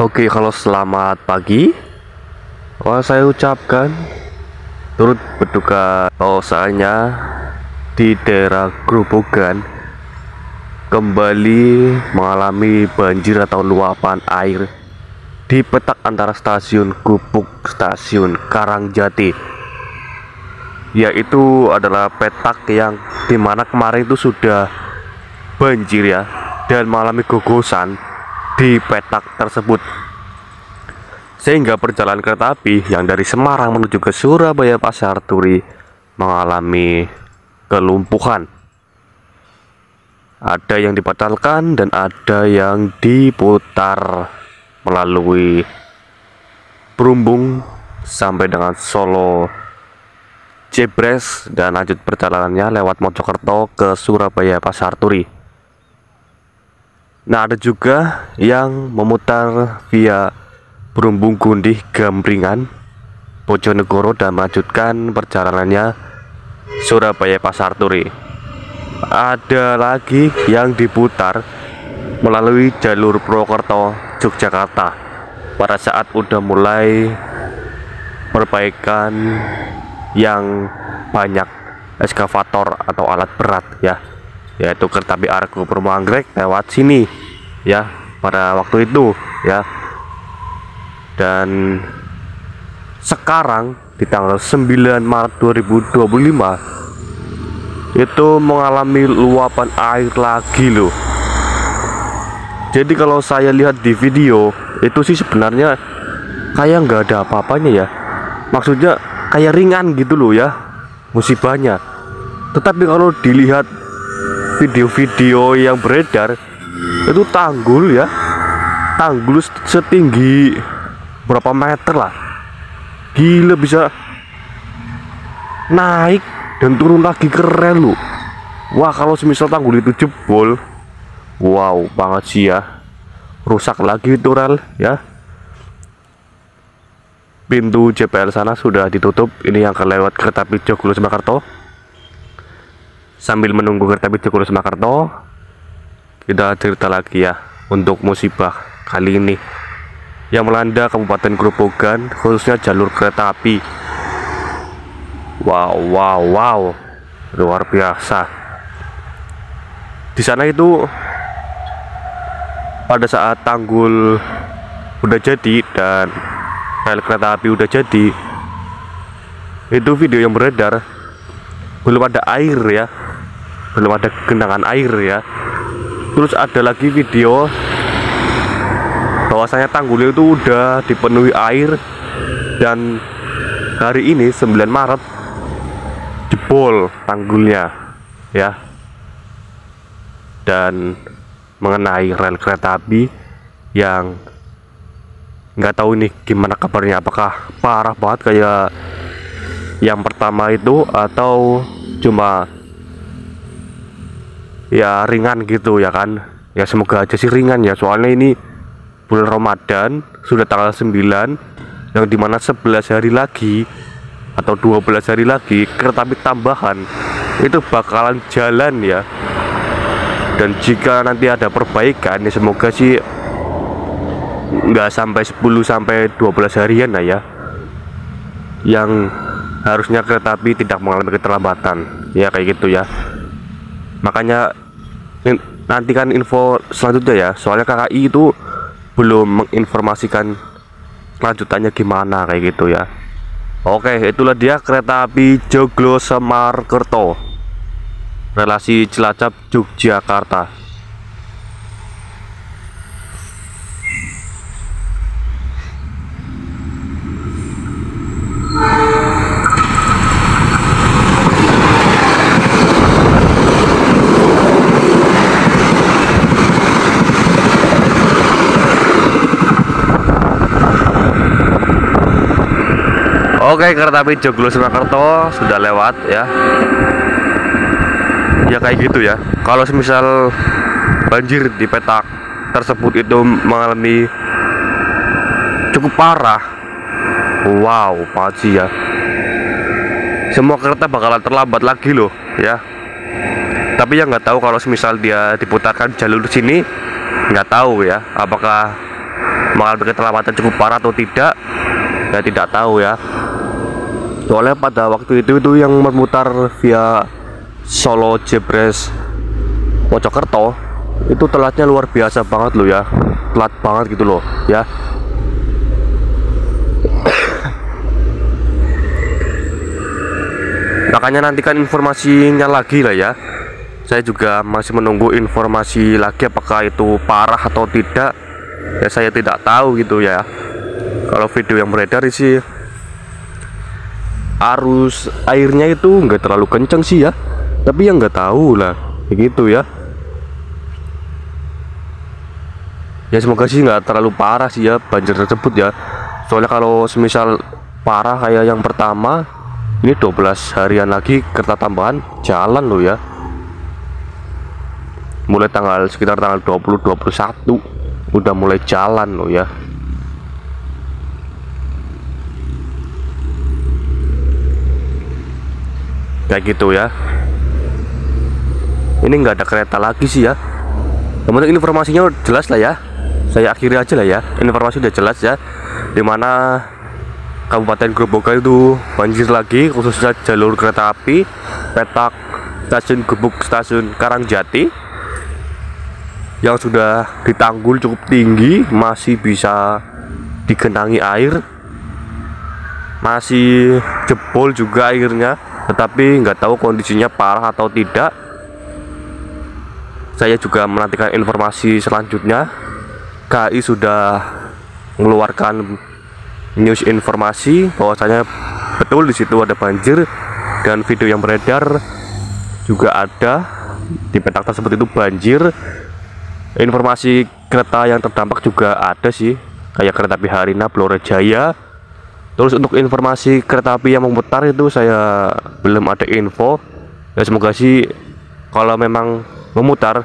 Oke, halo selamat pagi. Saya ucapkan turut berduka bahwasanya di daerah Grobogan kembali mengalami banjir atau luapan air di petak antara stasiun Gubuk stasiun Karangjati, yaitu adalah petak yang dimana kemarin itu sudah banjir ya, dan mengalami gugusan di petak tersebut, sehingga perjalanan kereta api yang dari Semarang menuju ke Surabaya Pasar Turi mengalami kelumpuhan. Ada yang dibatalkan dan ada yang diputar melalui Perumbung sampai dengan Solo Jebres dan lanjut perjalanannya lewat Mojokerto ke Surabaya Pasar Turi. Nah, ada juga yang memutar via Perumbung Gundih Gambringan Bojonegoro dan melanjutkan perjalanannya Surabaya Pasar Turi. Ada lagi yang diputar melalui jalur Purwokerto Yogyakarta pada saat udah mulai perbaikan yang banyak eskavator atau alat berat ya, yaitu kereta api Argo Bromo Anggrek lewat sini ya pada waktu itu ya. Dan sekarang di tanggal 9 Maret 2025 itu mengalami luapan air lagi loh. Jadi kalau saya lihat di video itu sih sebenarnya kayak nggak ada apa-apanya ya, maksudnya kayak ringan gitu loh ya musibahnya. Tetapi kalau dilihat video-video yang beredar itu tanggul ya, tanggul setinggi berapa meter lah, gila, bisa naik dan turun lagi, keren loh. Wah, kalau semisal tanggul itu jebol, wow banget sih ya, rusak lagi itu rel ya. Pintu JPL sana sudah ditutup, ini yang kelewat kereta api Joglo Semakarto. Sambil menunggu kereta api Joglo Semakarto, kita cerita lagi ya untuk musibah kali ini yang melanda Kabupaten Grobogan, khususnya jalur kereta api. Wow, luar biasa. Di sana itu pada saat tanggul udah jadi dan rel kereta api udah jadi, itu video yang beredar belum ada air ya, belum ada genangan air ya. Terus ada lagi video bahwasanya tanggul itu udah dipenuhi air dan hari ini 9 Maret jebol tanggulnya ya, dan mengenai rel kereta api yang nggak tahu nih gimana kabarnya, apakah parah banget kayak yang pertama itu atau cuma ya ringan gitu ya kan. Ya semoga aja sih ringan ya, soalnya ini bulan Ramadan sudah tanggal 9, yang dimana 11 hari lagi atau 12 hari lagi kereta api tambahan itu bakalan jalan ya. Dan jika nanti ada perbaikan ya semoga sih nggak sampai 10 sampai 12 harian lah ya, yang harusnya kereta api tidak mengalami keterlambatan ya, kayak gitu ya. Makanya nantikan info selanjutnya ya, soalnya KKI itu belum menginformasikan lanjutannya gimana kayak gitu ya. Oke, itulah dia kereta api Joglo Semarkerto relasi Cilacap Yogyakarta. Oke, kereta api Joglo Semakarto sudah lewat ya. Ya kayak gitu ya. Kalau semisal banjir di petak tersebut itu mengalami cukup parah, wow pasti ya, semua kereta bakalan terlambat lagi loh ya. Tapi yang nggak tahu kalau semisal dia diputarkan jalur sini, nggak tahu ya apakah mengalami keterlambatan cukup parah atau tidak, saya tidak tahu ya. Soalnya pada waktu itu yang memutar via Solo Jebres Mojokerto itu telatnya luar biasa banget loh ya, telat banget gitu loh ya. Makanya nantikan informasinya lagi lah ya. Saya juga masih menunggu informasi lagi apakah itu parah atau tidak ya, saya tidak tahu gitu ya. Kalau video yang beredar sih arus airnya itu nggak terlalu kenceng sih ya, tapi yang nggak tahu lah begitu ya. Ya semoga sih nggak terlalu parah sih ya banjir tersebut ya. Soalnya kalau semisal parah kayak yang pertama, ini 12 harian lagi kereta tambahan jalan loh ya. Mulai sekitar tanggal 20-21 udah mulai jalan loh ya. Kayak gitu ya. Ini nggak ada kereta lagi sih ya. Kemudian informasinya jelas lah ya. Saya akhiri aja lah ya. Informasi udah jelas ya. Dimana Kabupaten Grobogan itu banjir lagi, khususnya jalur kereta api petak stasiun Gubuk, stasiun Karangjati yang sudah ditanggul cukup tinggi, masih bisa digenangi air, masih jebol juga airnya, tetapi nggak tahu kondisinya parah atau tidak. Saya juga menantikan informasi selanjutnya. KAI sudah mengeluarkan news informasi bahwasanya betul di situ ada banjir, dan video yang beredar juga ada di petak tersebut itu banjir. Informasi kereta yang terdampak juga ada sih, kayak kereta api Harina, Blora Jaya. Terus untuk informasi kereta api yang memutar itu saya belum ada info ya. Semoga sih kalau memang memutar,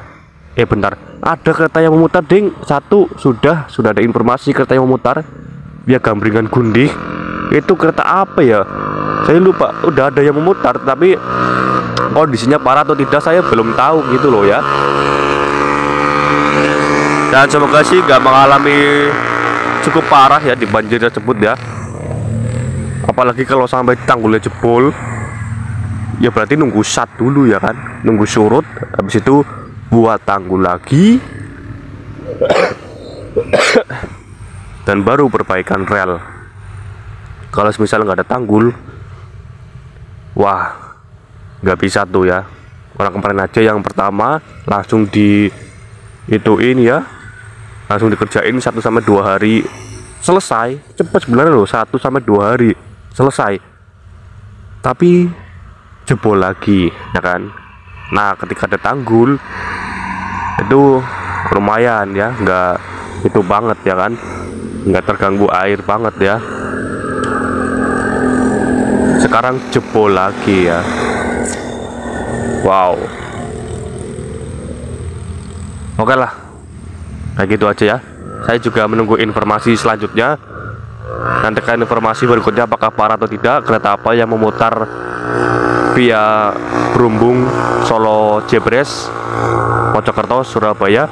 bentar, ada kereta yang memutar ding, sudah ada informasi kereta yang memutar via Gambringan Gundih. Itu kereta apa ya, saya lupa. Udah ada yang memutar, tapi kondisinya parah atau tidak saya belum tahu gitu loh ya. Dan semoga sih nggak mengalami cukup parah ya di banjir tersebut ya. Apalagi kalau sampai tanggulnya jebol, ya berarti nunggu sat dulu ya kan, nunggu surut, habis itu buat tanggul lagi dan baru perbaikan rel. Kalau misalnya nggak ada tanggul, wah nggak bisa tuh ya. Orang kemarin aja yang pertama langsung ituin ya, langsung dikerjain 1-2 hari selesai. Cepat sebenarnya loh, 1-2 hari selesai, tapi jebol lagi ya kan. Nah ketika ada tanggul itu lumayan ya, nggak itu banget ya kan, nggak terganggu air banget ya. Sekarang jebol lagi ya. Wow. Oke lah, kayak gitu aja ya. Saya juga menunggu informasi selanjutnya. Nantikan informasi berikutnya apakah parah atau tidak kereta apa yang memutar via Brumbung, Solo Jebres Mojokerto, Surabaya,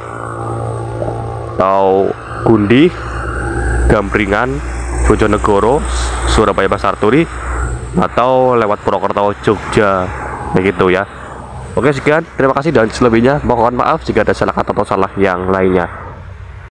atau Gundih, Gambringan, Bojonegoro, Surabaya, Pasar Turi, atau lewat Purwokerto, Jogja, begitu ya. Oke sekian, terima kasih, dan selebihnya mohon maaf jika ada salah kata atau salah yang lainnya.